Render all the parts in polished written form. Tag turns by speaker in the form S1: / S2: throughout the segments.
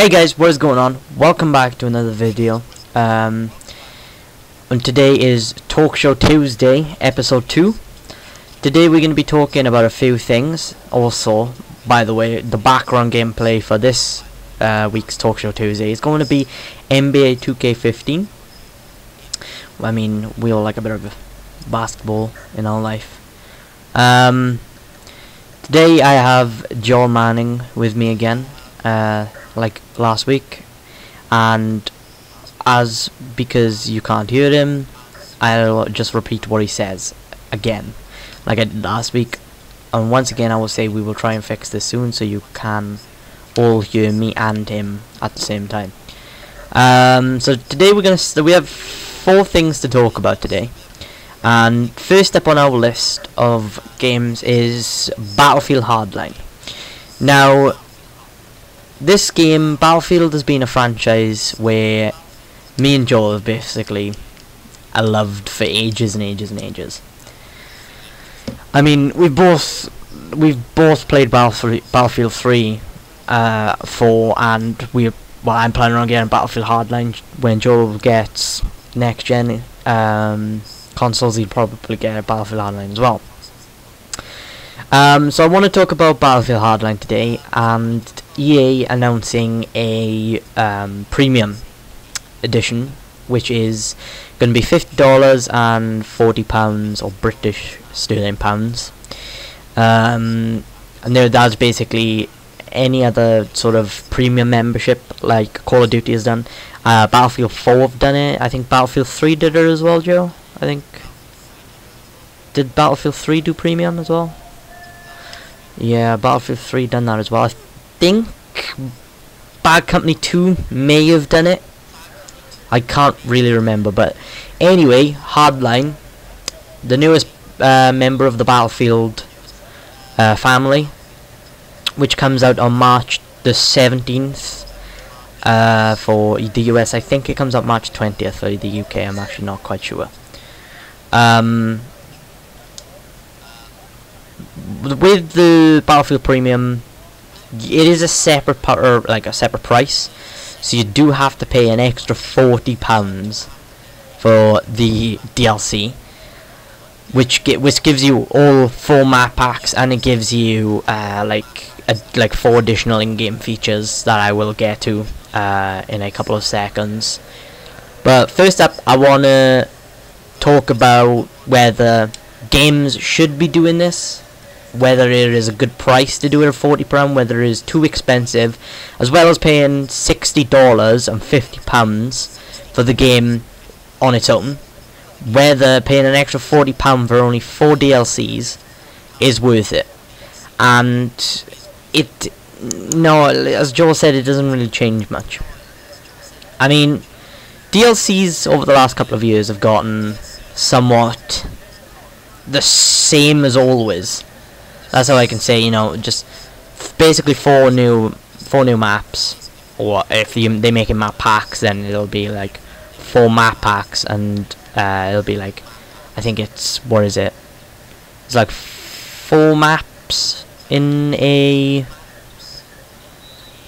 S1: Hey guys, what is going on? Welcome back to another video. And today is Talk Show Tuesday, episode 2. Today we're going to be talking about a few things. Also, by the way, the background gameplay for this week's Talk Show Tuesday is going to be NBA 2K15. I mean, we all like a bit of basketball in our life. Today I have Joel Manning with me again. Like last week, and because you can't hear him, I'll just repeat what he says again, like I did last week. And once again, I will say we will try and fix this soon, so you can all hear me and him at the same time. So today we have 4 things to talk about today, and first up on our list of games is Battlefield Hardline. Now, this game, Battlefield, has been a franchise where me and Joel have basically loved for ages and ages and ages. I mean, we've both played Battlefield 3, 4, and I'm planning on getting Battlefield Hardline when Joel gets next gen consoles. He'll probably get a Battlefield Hardline as well. So I want to talk about Battlefield Hardline today, and EA announcing a premium edition, which is going to be $50 and £40, or British sterling pounds. And that's basically any other sort of premium membership like Call of Duty has done. Battlefield 4 have done it. I think Battlefield 3 did it as well, Joe. Did Battlefield 3 do premium as well? Yeah, Battlefield 3 done that as well. I think Bad Company 2 may have done it. I can't really remember, but anyway, Hardline, the newest member of the Battlefield family, which comes out on March the 17th for the US. I think it comes out March 20th for the UK. I'm actually not quite sure. With the Battlefield Premium, it is a separate separate price, so you do have to pay an extra £40 for the DLC, which gives you all 4 map packs, and it gives you like 4 additional in-game features that I will get to in a couple of seconds. But first up, I want to talk about whether games should be doing this, whether it is a good price to do it at £40, whether it is too expensive, as well as paying $60 and £50 for the game on its own, whether paying an extra £40 for only 4 DLCs is worth it. And no, as Joel said, it doesn't really change much. I mean, DLCs over the last couple of years have gotten somewhat the same as always. That's how I can say, just basically 4 new maps, or if they make it map packs, then it'll be like 4 map packs, and it'll be like, I think it's, what is it? It's like 4 maps in a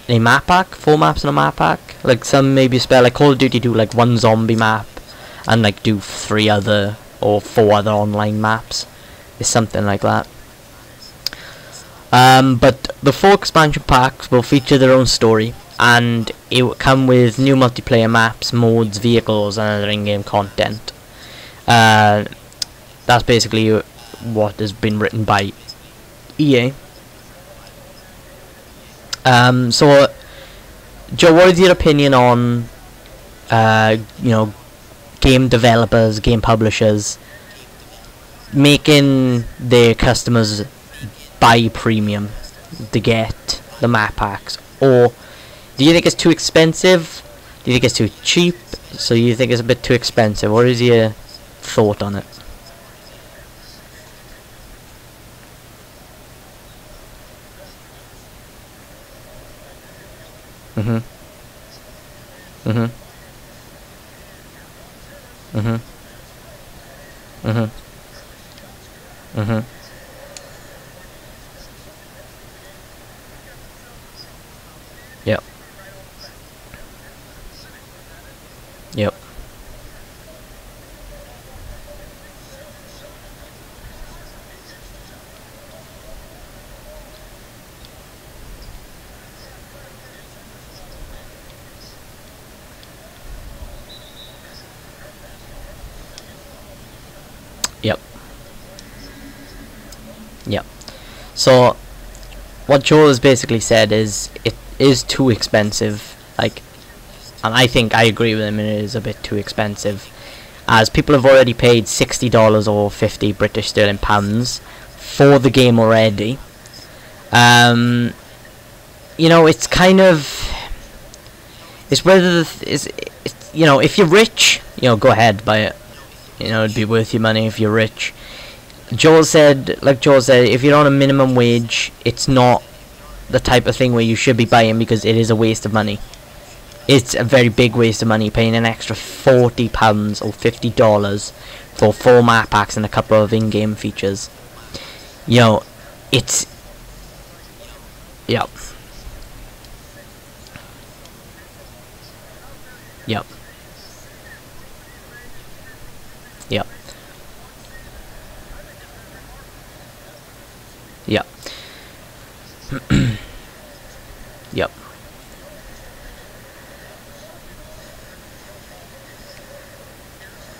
S1: map pack, 4 maps in a map pack. Like some maybe spell, like Call of Duty do like 1 zombie map, and like do 3 other or 4 other online maps. It's something like that. But the 4 expansion packs will feature their own story, and it will come with new multiplayer maps, modes, vehicles, and other in-game content. That's basically what has been written by EA. So, Joe, what is your opinion on, game developers, game publishers making their customers buy premium to get the map packs? Or do you think it's too expensive? Do you think it's too cheap? So you think it's a bit too expensive? What is your thought on it? Mhm. Mhm. Mhm. Mhm. Mhm. Yep. Yeah. So what Joel has basically said is it is too expensive. Like, and I think I agree with him. It is a bit too expensive, as people have already paid $60 or 50 British sterling pounds for the game already. You know, it's kind of, it's whether it's, you know, if you're rich, you know, go ahead, buy it. You know, it'd be worth your money if you're rich. Joel said, if you're on a minimum wage, it's not the type of thing where you should be buying, because it is a waste of money. It's a very big waste of money, paying an extra £40 or $50 for 4 map packs and a couple of in-game features. You know, it's... Yep. Yep. Yep. Yep. Yep.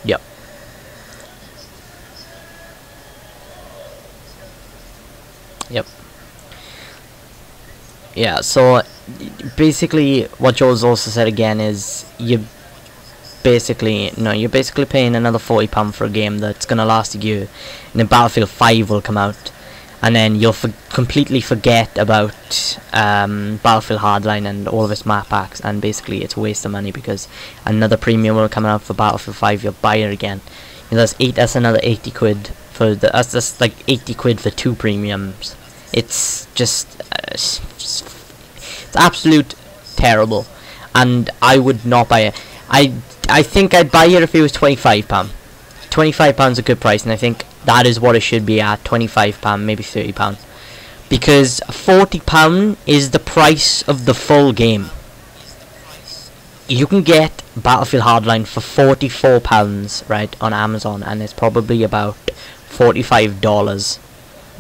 S1: Yep. Yep. Yeah, so basically what Joel's also said again is you're basically paying another £40 for a game that's gonna last a year, and then Battlefield 5 will come out, and then you'll completely forget about Battlefield Hardline and all of its map packs, and basically it's a waste of money, because another premium will come out for Battlefield 5. You'll buy it again. You know, that's another 80 quid for that's like 80 quid for 2 premiums. It's just it's absolute terrible, and I would not buy it. I think I'd buy it if it was £25. £25 is a good price, and I think that is what it should be at. £25, maybe £30, because £40 is the price of the full game. You can get Battlefield Hardline for £44, right, on Amazon, and it's probably about $45.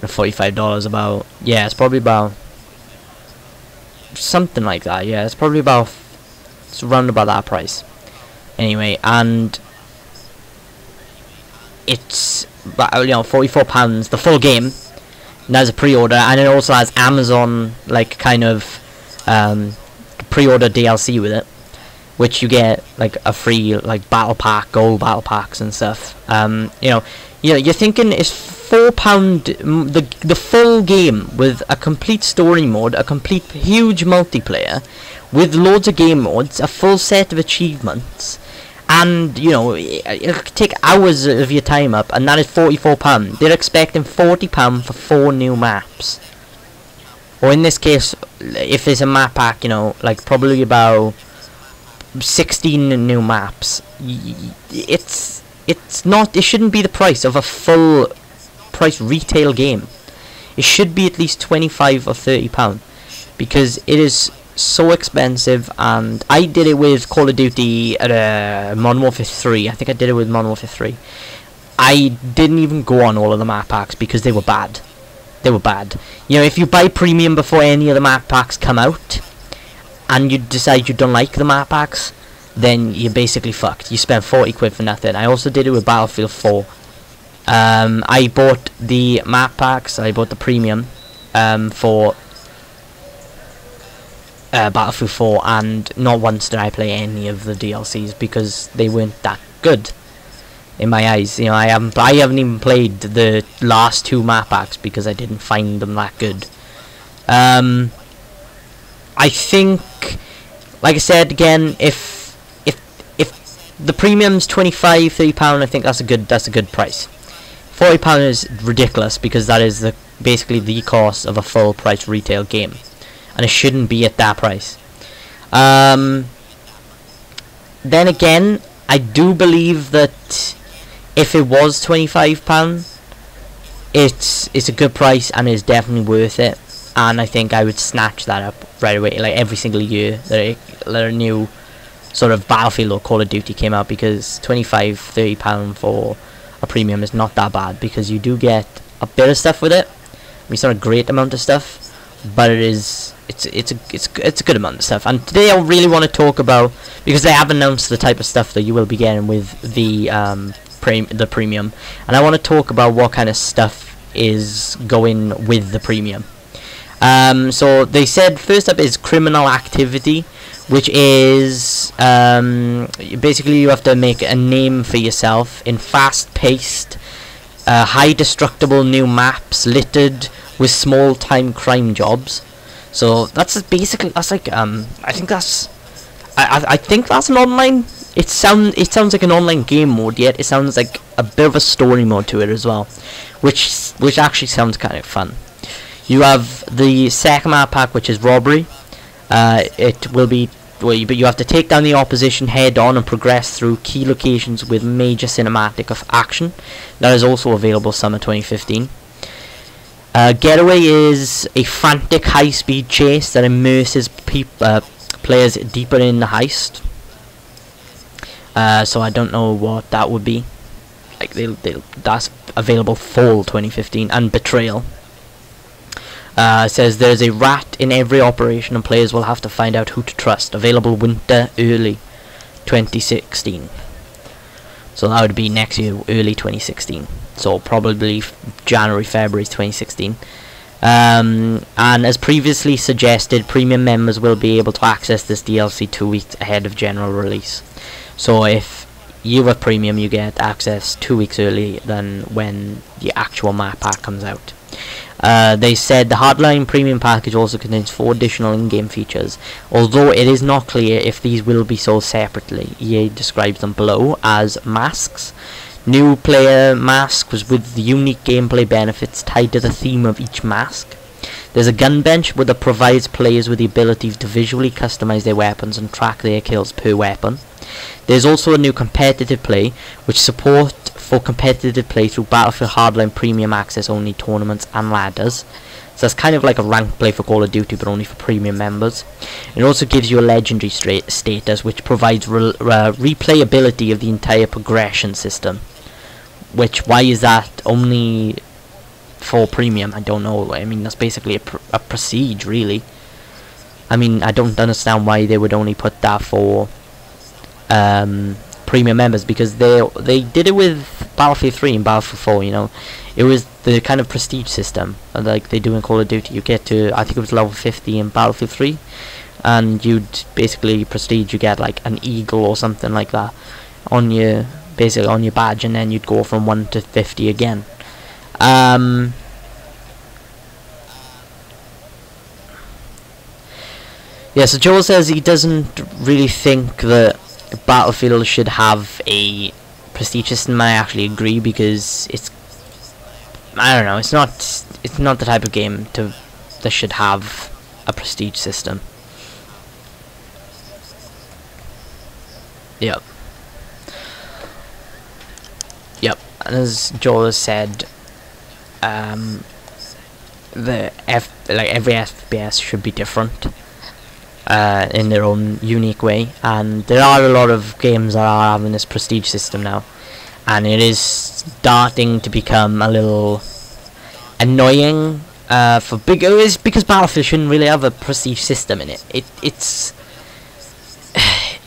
S1: $45 about, yeah, it's probably about something like that. Yeah, it's probably about, it's around about that price. Anyway, and it's, you know, £44 the full game. And that's a pre-order, and it also has Amazon like kind of pre-order DLC with it, which you get like a free like battle pack, gold battle packs and stuff. You know, you're thinking it's £4 the full game with a complete story mode, a complete huge multiplayer with loads of game modes, a full set of achievements, and you know, it'll take hours of your time up, and that is £44. They're expecting £40 for 4 new maps, or in this case, if there's a map pack, you know, like probably about 16 new maps. It's not, it shouldn't be the price of a full price retail game. It should be at least £25 or £30, because it is so expensive. And I did it with Call of Duty at Modern Warfare 3. I think I did it with Modern Warfare 3. I didn't even go on all of the map packs because they were bad. They were bad. You know, if you buy premium before any of the map packs come out, and you decide you don't like the map packs, then you're basically fucked. You spend 40 quid for nothing. I also did it with Battlefield 4. I bought the map packs, I bought the premium for Battlefield 4, and not once did I play any of the DLCs because they weren't that good in my eyes. You know, I haven't even played the last 2 map packs because I didn't find them that good. I think, like I said again, if the premium's £25-30, I think that's a good price. £40 is ridiculous, because that is basically the cost of a full price retail game, and it shouldn't be at that price. Then again, I do believe that if it was £25, it's a good price and is definitely worth it. And I think I would snatch that up right away, like every single year that a new sort of Battlefield or Call of Duty came out, because £25-30 for a premium is not that bad, because you do get a bit of stuff with it. I mean, it's not a great amount of stuff, but it's a good amount of stuff. And today I really want to talk about, because they have announced the type of stuff that you will be getting with the premium, and I want to talk about what kind of stuff is going with the premium. So they said first up is criminal activity, which is basically you have to make a name for yourself in fast-paced, high destructible new maps littered with small-time crime jobs. So that's basically, that's like I think that's an online. It sounds like an online game mode, yet it sounds like a bit of a story mode to it as well, which actually sounds kind of fun. You have the second map pack, which is robbery. It will be, but you have to take down the opposition head on and progress through key locations with major cinematic of action. That is also available summer 2015. Getaway is a frantic high-speed chase that immerses players deeper in the heist. So I don't know what that would be. Like that's available fall 2015. And betrayal. Says there's a rat in every operation and players will have to find out who to trust. Available winter early 2016. So that would be next year, early 2016. So probably January, February 2016. And as previously suggested, premium members will be able to access this DLC 2 weeks ahead of general release. So if you have premium, you get access 2 weeks early than when the actual map pack comes out. They said the Hardline Premium Package also contains 4 additional in-game features, although it is not clear if these will be sold separately. EA describes them below as masks. New player mask was with the unique gameplay benefits tied to the theme of each mask. There's a gun bench that provides players with the ability to visually customize their weapons and track their kills per weapon. There's also a new competitive play, which support for competitive play through Battlefield Hardline Premium Access only tournaments and ladders. So it's kind of like a ranked play for Call of Duty, but only for premium members. It also gives you a legendary status, which provides replayability of the entire progression system. Which, why is that only for premium? I don't know. I mean, that's basically a prestige, really. I mean, I don't understand why they would only put that for premium members, because they did it with Battlefield 3 and Battlefield 4, you know. It was the kind of prestige system like they do in Call of Duty. You get to, I think it was level 50 in Battlefield 3, and you'd basically prestige, you get like an eagle or something like that on your, basically on your badge, and then you'd go from 1 to 50 again. Yeah, so Joel says he doesn't really think that Battlefield should have a prestige system. I actually agree, because it's, I don't know, it's not the type of game that should have a prestige system. Yep. And as Joel has said, every FPS should be different in their own unique way, and there are a lot of games that are having this prestige system now, and it is starting to become a little annoying for bigger, because Battlefield shouldn't really have a prestige system in it.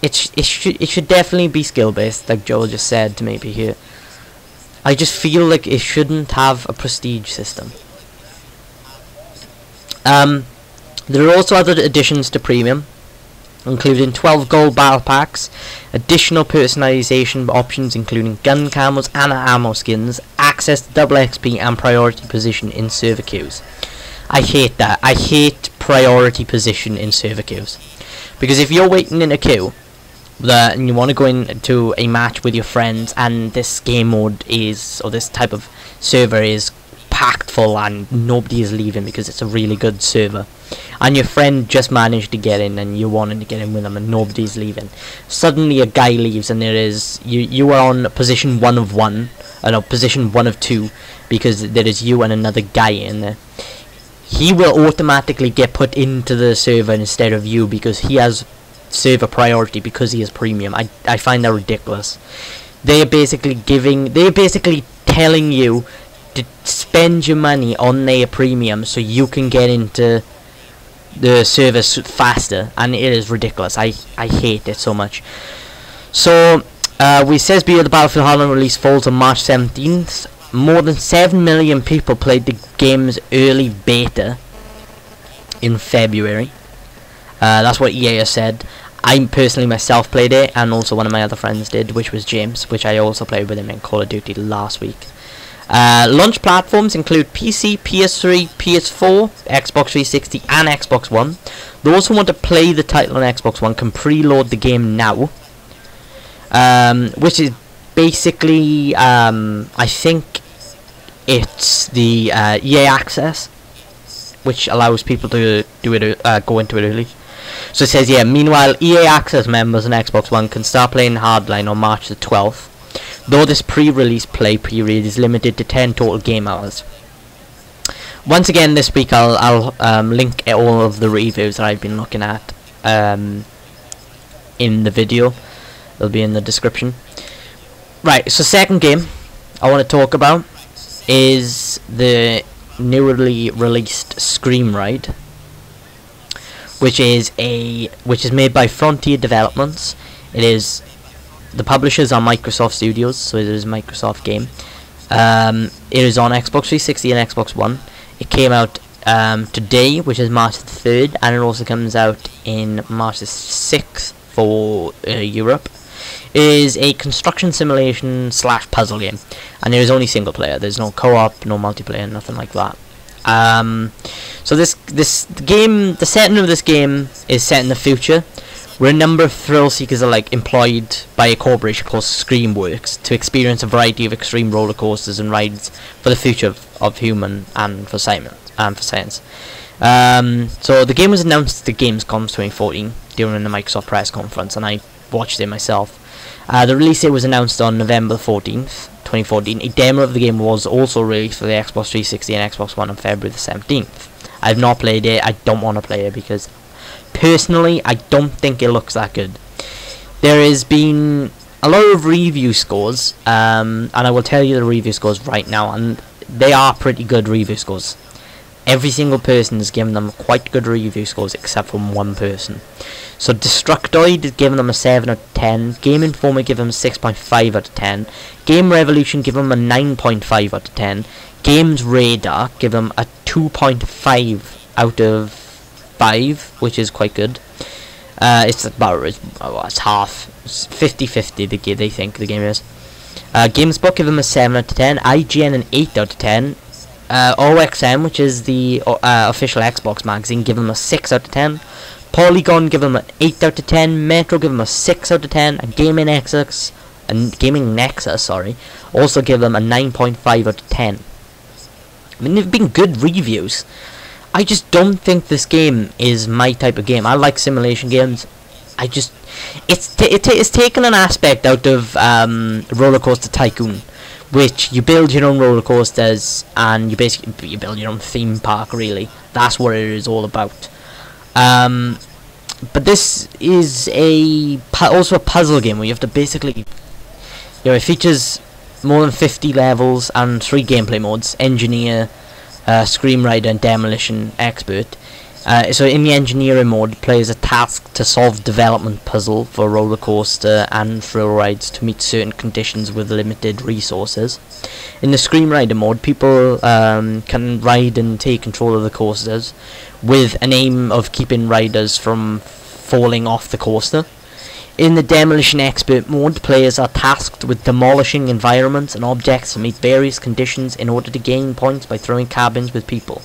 S1: It should definitely be skill based, like Joel just said to me here. I just feel like it shouldn't have a prestige system. There are also other additions to premium, including 12 gold battle packs, additional personalization options including gun camos and ammo skins, access to double XP and priority position in server queues. I hate that. I hate priority position in server queues, because if you're waiting in a queue and you want to go into a match with your friends, and this game mode is, or this type of server is packed full and nobody is leaving because it's a really good server, and your friend just managed to get in and you're wanting to get in with them and nobody's leaving, suddenly a guy leaves and there is, you are on position 1 of 1, no, position 1 of 2, because there is you and another guy in there. He will automatically get put into the server instead of you, because he has server priority, because he is premium. I find that ridiculous. They're basically telling you to spend your money on their premium so you can get into the service faster, and it is ridiculous. I hate it so much. So we says the Battlefield Hardline release falls on March 17th. more than 7 million people played the game's early beta in February. That's what EA has said. I personally myself played it, and also one of my other friends did, which was James, which I also played with him in Call of Duty last week. Launch platforms include PC, PS3, PS4, Xbox 360 and Xbox One. Those who want to play the title on Xbox One can preload the game now, which is basically, I think it's the EA Access, which allows people to do it, go into it early. So it says, yeah, meanwhile, EA Access members on Xbox One can start playing Hardline on March the 12th, though this pre-release play period is limited to 10 total game hours. Once again, this week I'll link all of the reviews that I've been looking at in the video. They'll be in the description. Right, so second game I want to talk about is the newly released Scream Ride, which is made by Frontier Developments. The publishers are Microsoft Studios, so it is a Microsoft game. It is on Xbox 360 and Xbox One. It came out today, which is March the 3rd, and it also comes out in March the 6th for Europe. It is a construction simulation / puzzle game, and there is only single player. There's no co-op, no multiplayer, nothing like that. So this game, the setting of this game is set in the future, where a number of thrill seekers are employed by a corporation called Screamworks to experience a variety of extreme roller coasters and rides for the future of human and for science. So the game was announced at the Gamescom 2014 during the Microsoft press conference, and I watched it myself. The release date was announced on November 14th, 2014. A demo of the game was also released for the Xbox 360 and Xbox One on February the 17th. I have not played it. I don't want to play it because, personally, I don't think it looks that good. There has been a lot of review scores, and I will tell you the review scores right now, and they are pretty good review scores. Every single person has given them quite good review scores except from one person. So Destructoid has given them a 7 out of 10, Game Informer give them a 6.5 out of 10, Game Revolution give them a 9.5 out of 10, Games Radar give them a 2.5 out of 5, which is quite good. It's about, it's half, 50-50 they think the game is. GameSpot give them a 7 out of 10, IGN an 8 out of 10, OXM, which is the official Xbox magazine, give them a 6 out of 10. Polygon give them an 8 out of 10. Metro give them a 6 out of 10. And Gaming Nexus, also give them a 9.5 out of 10. I mean, they've been good reviews. I just don't think this game is my type of game. I like simulation games. It's taken an aspect out of Roller Coaster Tycoon, which you build your own roller coasters and you build your own theme park. Really, that's what it is all about. But this is also a puzzle game where you have to basically, it features more than 50 levels and 3 gameplay modes: Engineer, Scream Rider, and Demolition Expert. So in the Engineering mode, players are tasked to solve development puzzle for roller coaster and thrill rides to meet certain conditions with limited resources. In the Scream Rider mode, people can ride and take control of the coasters with an aim of keeping riders from falling off the coaster. In the Demolition Expert mode, players are tasked with demolishing environments and objects to meet various conditions in order to gain points by throwing cabins with people.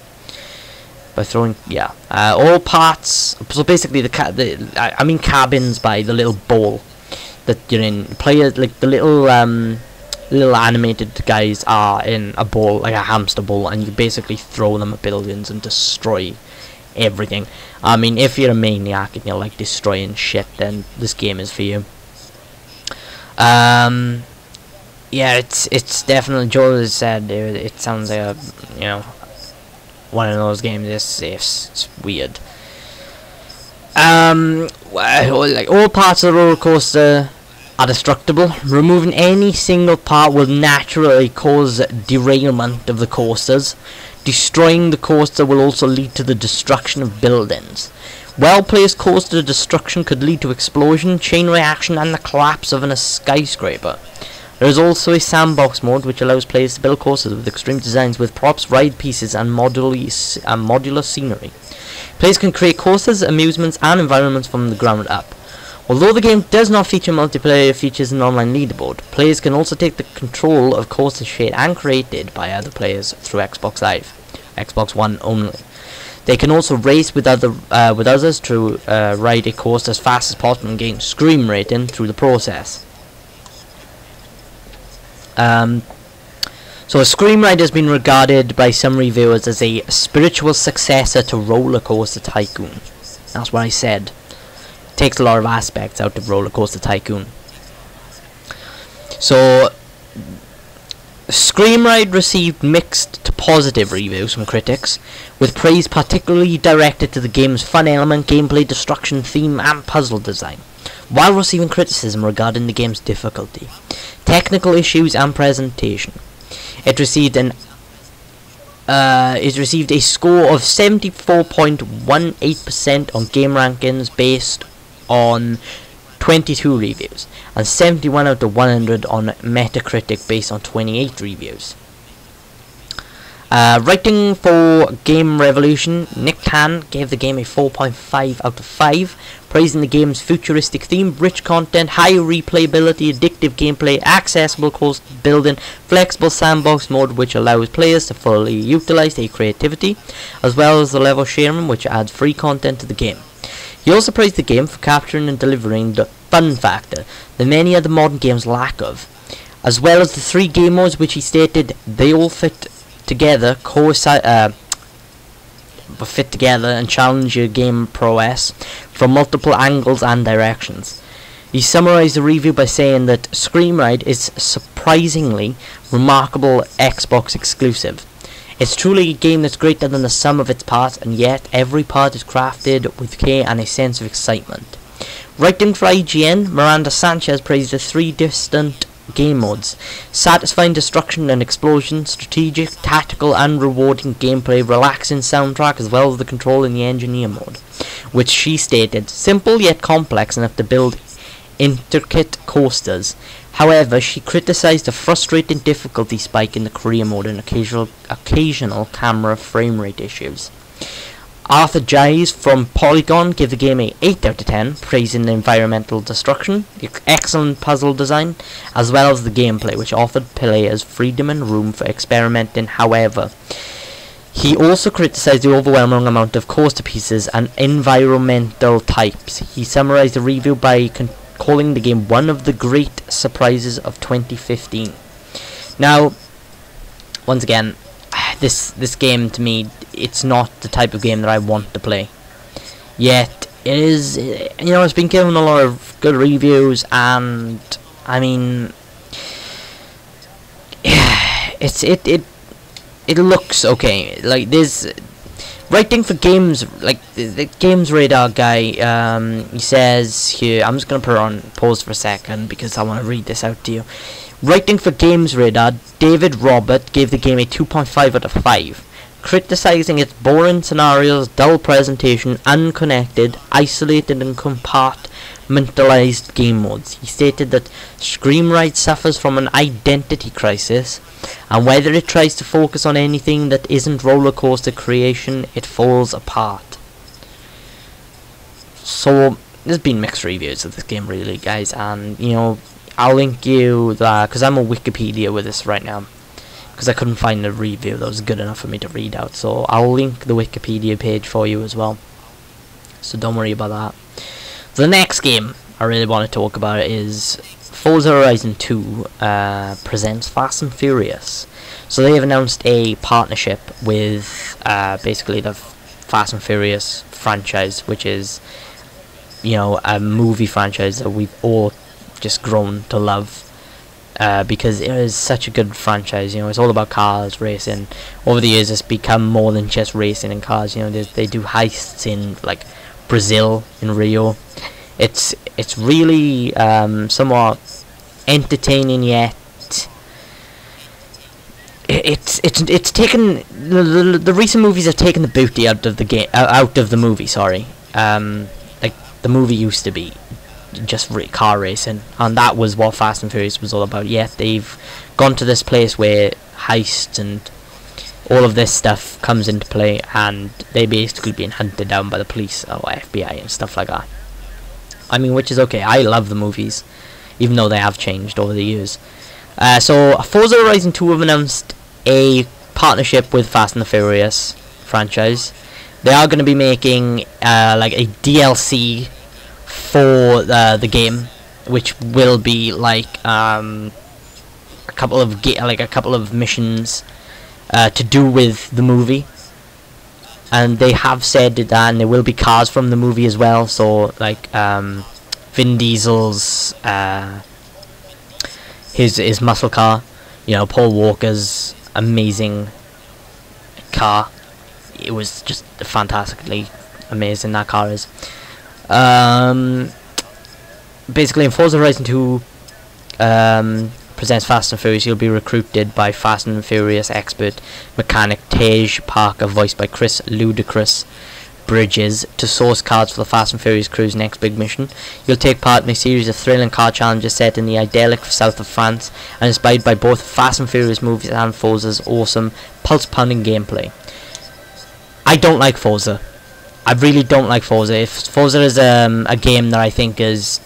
S1: All parts. So basically, I mean cabins by the little bowl that you're in. Players, like the little animated guys, are in a bowl, like a hamster bowl, and you basically throw them at buildings and destroy everything. I mean, if you're a maniac and you're like destroying shit, then this game is for you. Yeah, it's definitely, Joel has said it sounds like a, one of those games. It's weird. Like all parts of the roller coaster are destructible. Removing any single part will naturally cause derailment of the coasters. Destroying the coaster will also lead to the destruction of buildings. Well-placed coaster destruction could lead to explosion, chain reaction, and the collapse of a skyscraper. There is also a sandbox mode which allows players to build courses with extreme designs with props, ride pieces and modular scenery. Players can create courses, amusements and environments from the ground up. Although the game does not feature multiplayer features and online leaderboard, players can also take the control of courses shared and created by other players through Xbox Live, Xbox One only. They can also race with others to ride a course as fast as possible and gain Scream rating through the process. So a Scream ride has been regarded by some reviewers as a spiritual successor to Roller Coaster Tycoon. That's what I said. It takes a lot of aspects out of Roller Coaster Tycoon. So Scream Ride received mixed to positive reviews from critics, with praise particularly directed to the game's fun element, gameplay, destruction, theme and puzzle design, while receiving criticism regarding the game's difficulty, technical issues and presentation. It received a score of 74.18% on GameRankings based on 22 reviews, and 71 out of 100 on Metacritic based on 28 reviews. Writing for Game Revolution, Nick Tan gave the game a 4.5 out of 5, praising the game's futuristic theme, rich content, high replayability, addictive gameplay, accessible course building, flexible sandbox mode which allows players to fully utilize their creativity, as well as the level sharing which adds free content to the game. He also praised the game for capturing and delivering the fun factor that many other modern games lack of, as well as the 3 game modes which he stated they all fit together and challenge your game prowess from multiple angles and directions. He summarized the review by saying that Scream Ride is surprisingly remarkable Xbox exclusive. It's truly a game that's greater than the sum of its parts, and yet every part is crafted with care and a sense of excitement. Writing for IGN, Miranda Sanchez praised the 3 distinct game modes: satisfying destruction and explosion, strategic, tactical and rewarding gameplay, relaxing soundtrack, as well as the control in the engineer mode, which she stated simple yet complex enough to build intricate coasters. However, she criticized the frustrating difficulty spike in the career mode and occasional camera frame rate issues. Arthur Gies from Polygon gave the game a 8 out of 10, praising the environmental destruction, excellent puzzle design, as well as the gameplay, which offered players freedom and room for experimenting. However, he also criticized the overwhelming amount of coaster pieces and environmental types. He summarized the review by calling the game one of the great surprises of 2015. Now, once again, this game to me, it's not the type of game that I want to play. Yet it is, it's been given a lot of good reviews, and I mean, it looks okay. Like, there's writing for games, like the Games Radar guy. He says here, I'm just gonna put it on pause for a second because I want to read this out to you. Writing for Games Radar, David Robert gave the game a 2.5 out of 5, criticizing its boring scenarios, dull presentation, unconnected, isolated and compartmentalized game modes. He stated that Scream Ride suffers from an identity crisis, and whether it tries to focus on anything that isn't roller coaster creation, it falls apart. So there's been mixed reviews of this game, really, guys, and I'll link you that, because I'm on Wikipedia with this right now, because I couldn't find a review that was good enough for me to read out, so I'll link the Wikipedia page for you as well, so don't worry about that. The next game I really want to talk about is Forza Horizon 2 presents Fast and Furious. So they have announced a partnership with basically the Fast and Furious franchise, which is a movie franchise that we've all just grown to love, because it is such a good franchise. It's all about cars, racing. Over the years it's become more than just racing in cars. They do heists in like Brazil, in Rio. It's really somewhat entertaining, yet it's taken the recent movies have taken the booty out of the game, out of the movie, sorry. Like the movie used to be just car racing, and that was what Fast and Furious was all about. Yet they've gone to this place where heists and all of this stuff comes into play, and they're basically being hunted down by the police or FBI and stuff like that. I mean, which is okay. I love the movies, even though they have changed over the years. So Forza Horizon 2 have announced a partnership with Fast and the Furious franchise. They are going to be making like a DLC for the game, which will be like a couple of missions to do with the movie, and they have said that, and there will be cars from the movie as well. So like Vin Diesel's his muscle car, you know, Paul Walker's amazing car. It was just fantastically amazing, that car is. Basically, in Forza Horizon 2 presents Fast and Furious, you'll be recruited by Fast and Furious expert mechanic Tej Parker, voiced by Chris Ludacris Bridges, to source cars for the Fast and Furious crew's next big mission. You'll take part in a series of thrilling car challenges set in the idyllic south of France and inspired by both Fast and Furious movies and Forza's awesome pulse-pounding gameplay. I don't like Forza. I really don't like Forza. If Forza is a game that I think is,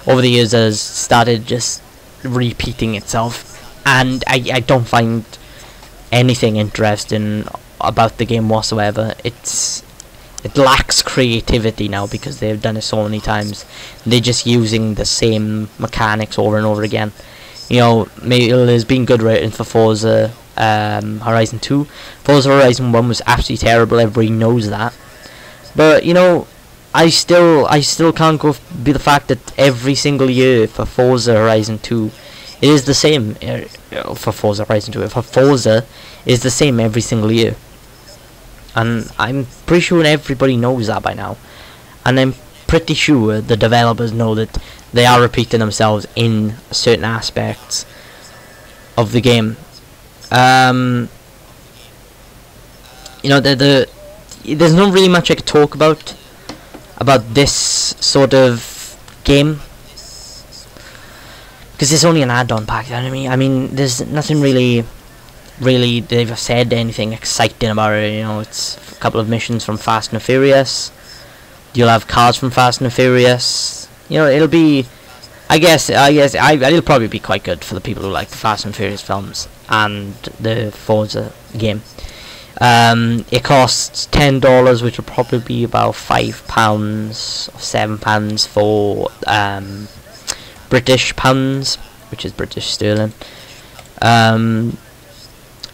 S1: over the years, has started just repeating itself, and I don't find anything interesting about the game whatsoever. It lacks creativity now because they've done it so many times. They're just using the same mechanics over and over again. You know, maybe there's been good ratings for Forza Horizon 2. Forza Horizon 1 was absolutely terrible. Everybody knows that. But you know, I still can't go be the fact that every single year for Forza Horizon 2 it is the same. For Forza Horizon 2, for Forza is the same every single year, and I'm pretty sure everybody knows that by now, and I'm pretty sure the developers know that they are repeating themselves in certain aspects of the game. You know, there's not really much I could talk about this sort of game, because it's only an add-on pack. You know what I mean? I mean, there's nothing really they've said anything exciting about it. You know, it's a couple of missions from Fast and the Furious. You'll have cars from Fast and the Furious. You know, it'll be, it'll probably be quite good for the people who like the Fast and Furious films and the Forza game. It costs $10, which will probably be about £5 or £7 for British pounds, which is British sterling.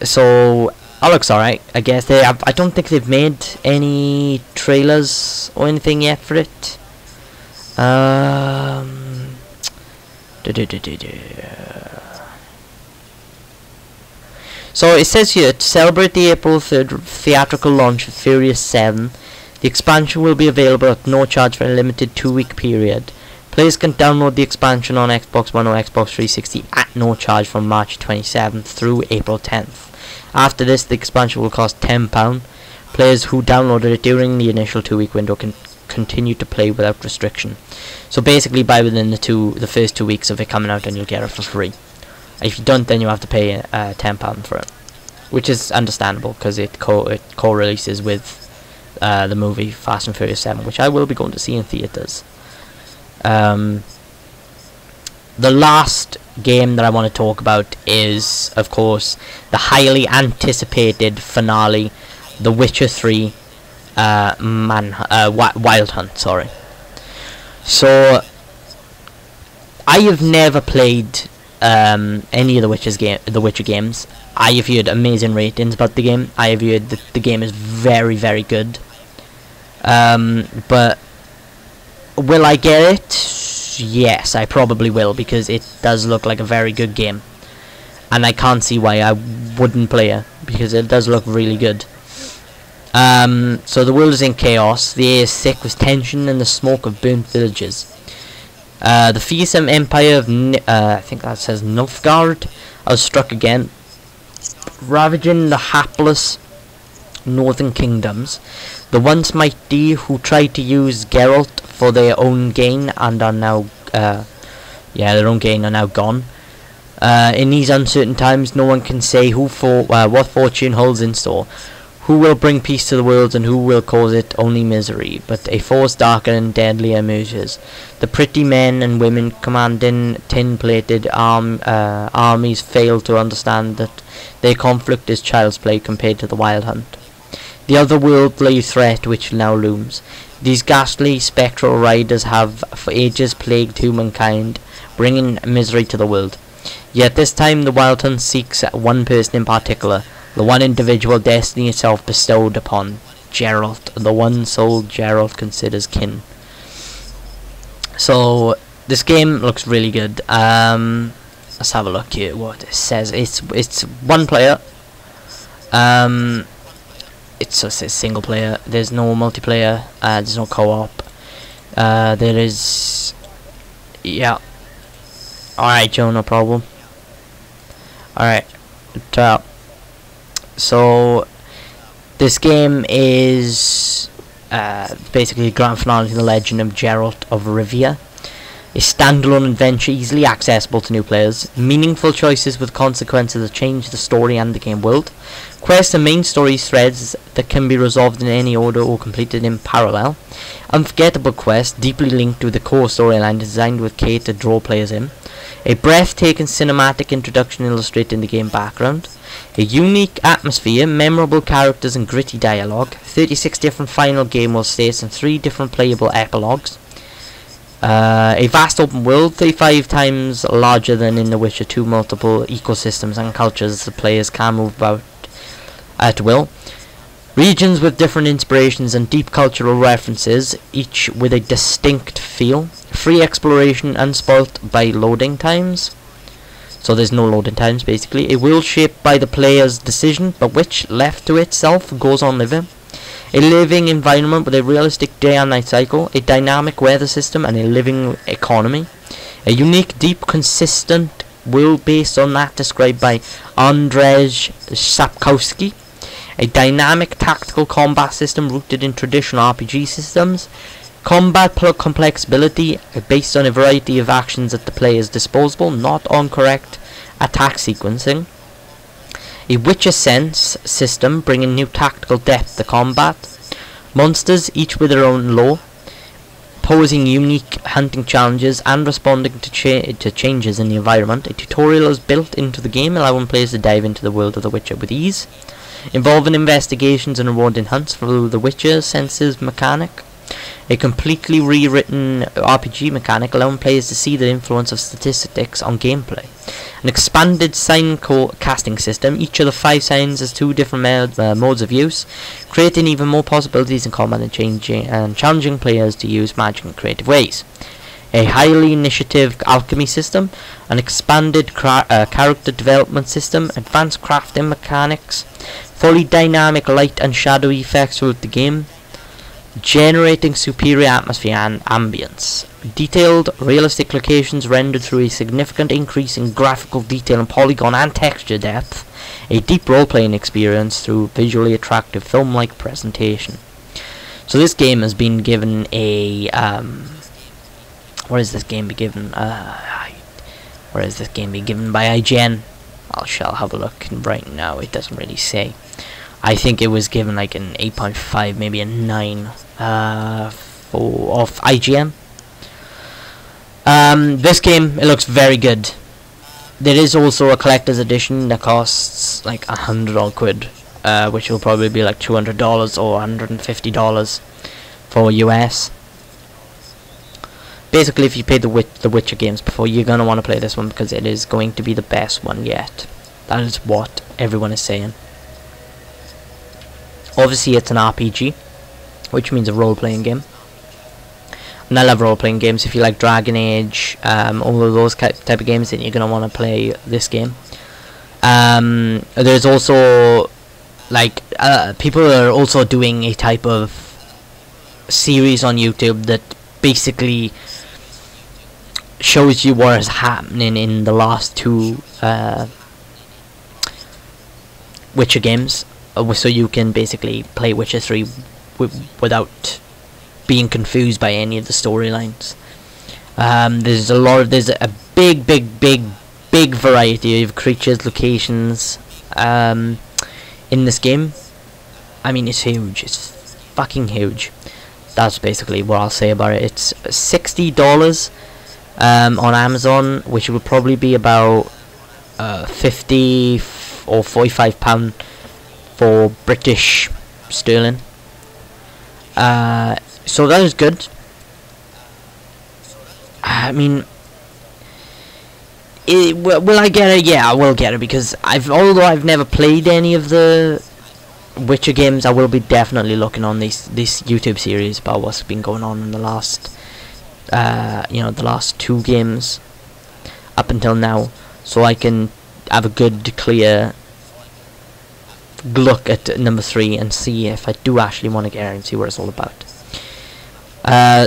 S1: So it looks alright. I guess I don't think they've made any trailers or anything yet for it. So it says here, to celebrate the April 3rd theatrical launch of Furious 7, the expansion will be available at no charge for a limited 2-week period. Players can download the expansion on Xbox One or Xbox 360 at no charge from March 27th through April 10th. After this, the expansion will cost £10. Players who downloaded it during the initial 2-week window can continue to play without restriction. So basically, buy within the first 2 weeks of it coming out, and you'll get it for free. If you don't, then you have to pay £10 for it, which is understandable because it co-releases with the movie Fast and Furious 7, which I will be going to see in theaters. The last game that I want to talk about is, of course, the highly anticipated finale, The Witcher 3 Wild Hunt. Sorry. So I have never played any of the Witcher games. I have heard amazing ratings about the game. I have heard that the game is very, very good. But will I get it? Yes, I probably will, because it does look like a very good game, and I can't see why I wouldn't play it, because it does look really good. So the world is in chaos, the air is thick with tension and the smoke of burnt villages. The fearsome empire of I think that says Nilfgaard has struck again, ravaging the hapless northern kingdoms. The once mighty who tried to use Geralt for their own gain and are now, their own gain are now gone. In these uncertain times, no one can say what fortune holds in store, who will bring peace to the world and who will cause it only misery. But a force darker and deadlier emerges. The pretty men and women commanding tin-plated armies fail to understand that their conflict is child's play compared to the wild hunt. The otherworldly threat which now looms. These ghastly spectral riders have for ages plagued humankind, bringing misery to the world. Yet this time the wild hunt seeks one person in particular, the one individual destiny itself bestowed upon Geralt, the one soul Geralt considers kin. So this game looks really good. Let's have a look here what it says. It's one player. It's just a single player. There's no multiplayer. There's no co-op. There is, yeah. Alright, Joe, no problem. Alright, so this game is basically a grand finale to the Legend of Geralt of Rivia. A standalone adventure easily accessible to new players. Meaningful choices with consequences that change the story and the game world. Quests and main story threads that can be resolved in any order or completed in parallel. Unforgettable quests deeply linked with the core storyline designed with care to draw players in. A breathtaking cinematic introduction illustrating the game background. A unique atmosphere, memorable characters and gritty dialogue. 36 different final game world states and 3 different playable epilogues. A vast open world, 35 times larger than in The Witcher 2, multiple ecosystems and cultures the players can move about at will. Regions with different inspirations and deep cultural references, each with a distinct feel. Free exploration unspoilt by loading times. So there's no loading times basically. A world shaped by the player's decision, but which, left to itself, goes on living. A living environment with a realistic day and night cycle, a dynamic weather system and a living economy. A unique, deep, consistent world based on that described by Andrzej Sapkowski. A dynamic tactical combat system rooted in traditional RPG systems. Combat complexity based on a variety of actions at the player's disposal, not on correct attack sequencing. A Witcher Sense system bringing new tactical depth to combat. Monsters, each with their own lore, posing unique hunting challenges and responding to changes in the environment. A tutorial is built into the game, allowing players to dive into the world of The Witcher with ease. Involving investigations and rewarding hunts through the Witcher Senses mechanic. A completely rewritten RPG mechanic allowing players to see the influence of statistics on gameplay. An expanded sign casting system, each of the 5 signs has 2 different modes of use, creating even more possibilities in combat and challenging players to use magic in creative ways. A highly initiative alchemy system, an expanded character development system, advanced crafting mechanics, fully dynamic light and shadow effects throughout the game, generating superior atmosphere and ambience. Detailed, realistic locations rendered through a significant increase in graphical detail and polygon and texture depth. A deep role-playing experience through visually attractive film-like presentation. So this game has been given a where is this game be given? Where is this game be given by IGN? I shall have a look right now. It doesn't really say. I think it was given like an 8.5, maybe a 9 off IGN. This game, it looks very good. There is also a collector's edition that costs like £100, which will probably be like $200 or $150 for US. Basically, if you played the Witcher games before, you're going to want to play this one because it is going to be the best one yet. That is what everyone is saying. Obviously, it's an RPG, which means a role-playing game. And I love role-playing games. If you like Dragon Age, all of those type of games, then you're going to want to play this game. There's also, like, people are also doing a type of series on YouTube that basically shows you what is happening in the last 2 Witcher games, so you can basically play Witcher 3 without being confused by any of the storylines. There's a big variety of creatures, locations in this game. I mean, it's huge. It's fucking huge. That's basically what I'll say about it. It's $60 on Amazon, which will probably be about 50 or £45 for British sterling. So that is good. I mean, will I get it? Yeah, I will get it, because although I've never played any of the Witcher games, I will be definitely looking on this YouTube series about what's been going on in the last the last 2 games up until now, so I can have a good clear look at number 3 and see if I do actually want to get it and see what it's all about.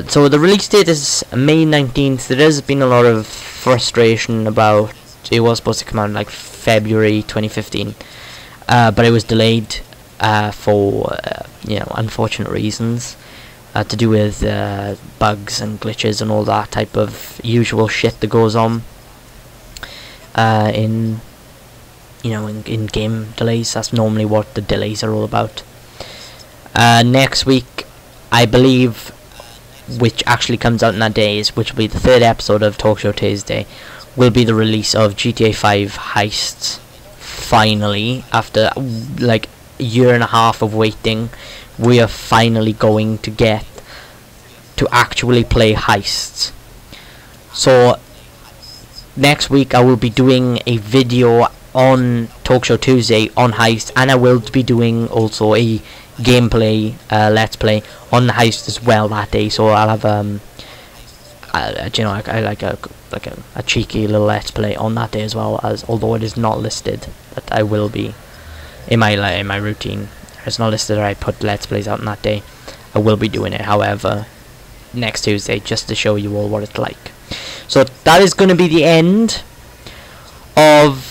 S1: So the release date is May 19th. There has been a lot of frustration about it was supposed to come out in like February 2015, but it was delayed for unfortunate reasons, to do with bugs and glitches and all that type of usual shit that goes on in game delays. That's normally what the delays are all about. Next week, I believe, which actually comes out in that day, which will be the 3rd episode of Talk Show Tuesday, will be the release of GTA 5 Heist. Finally, after like a year and a half of waiting, we are finally going to get to actually play Heists. So next week I will be doing a video on Talk Show Tuesday on Heist, and I will be doing also a gameplay let's play on the Heist as well that day. So I'll have I like a cheeky little let's play on that day as well, as although it is not listed, but I will be in my routine. It's not listed that I put let's plays out on that day. I will be doing it, however, next Tuesday, just to show you all what it's like. So that is going to be the end of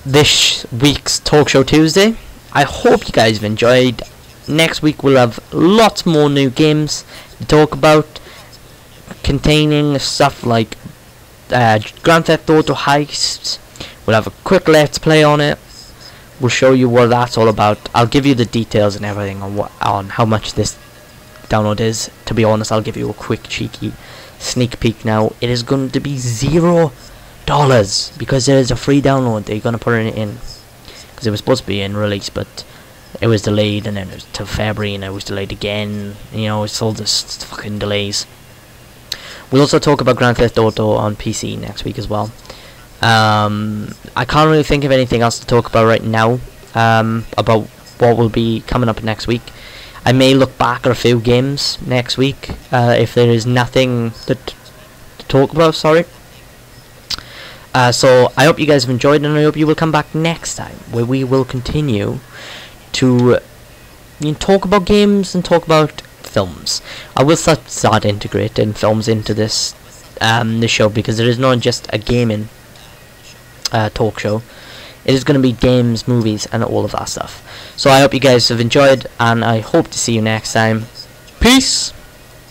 S1: this week's Talk Show Tuesday. I hope you guys have enjoyed. Next week we'll have lots more new games to talk about, containing stuff like Grand Theft Auto Heists. We'll have a quick let's play on it. We'll show you what that's all about. I'll give you the details and everything on how much this download is. To be honest, I'll give you a quick cheeky sneak peek now. It is going to be $0 because it is a free download. They're going to put it in because it was supposed to be in release, but it was delayed, and then it was till February, and it was delayed again. It's all this fucking delays. We'll also talk about Grand Theft Auto on PC next week as well. I can't really think of anything else to talk about right now, about what will be coming up next week. I may look back at a few games next week, if there is nothing to talk about, sorry. So I hope you guys have enjoyed, and I hope you will come back next time, where we will continue to talk about games and talk about films. I will start integrating films into this show, because there is not just a gaming talk show. It is going to be games, movies, and all of that stuff. So I hope you guys have enjoyed, and I hope to see you next time. Peace!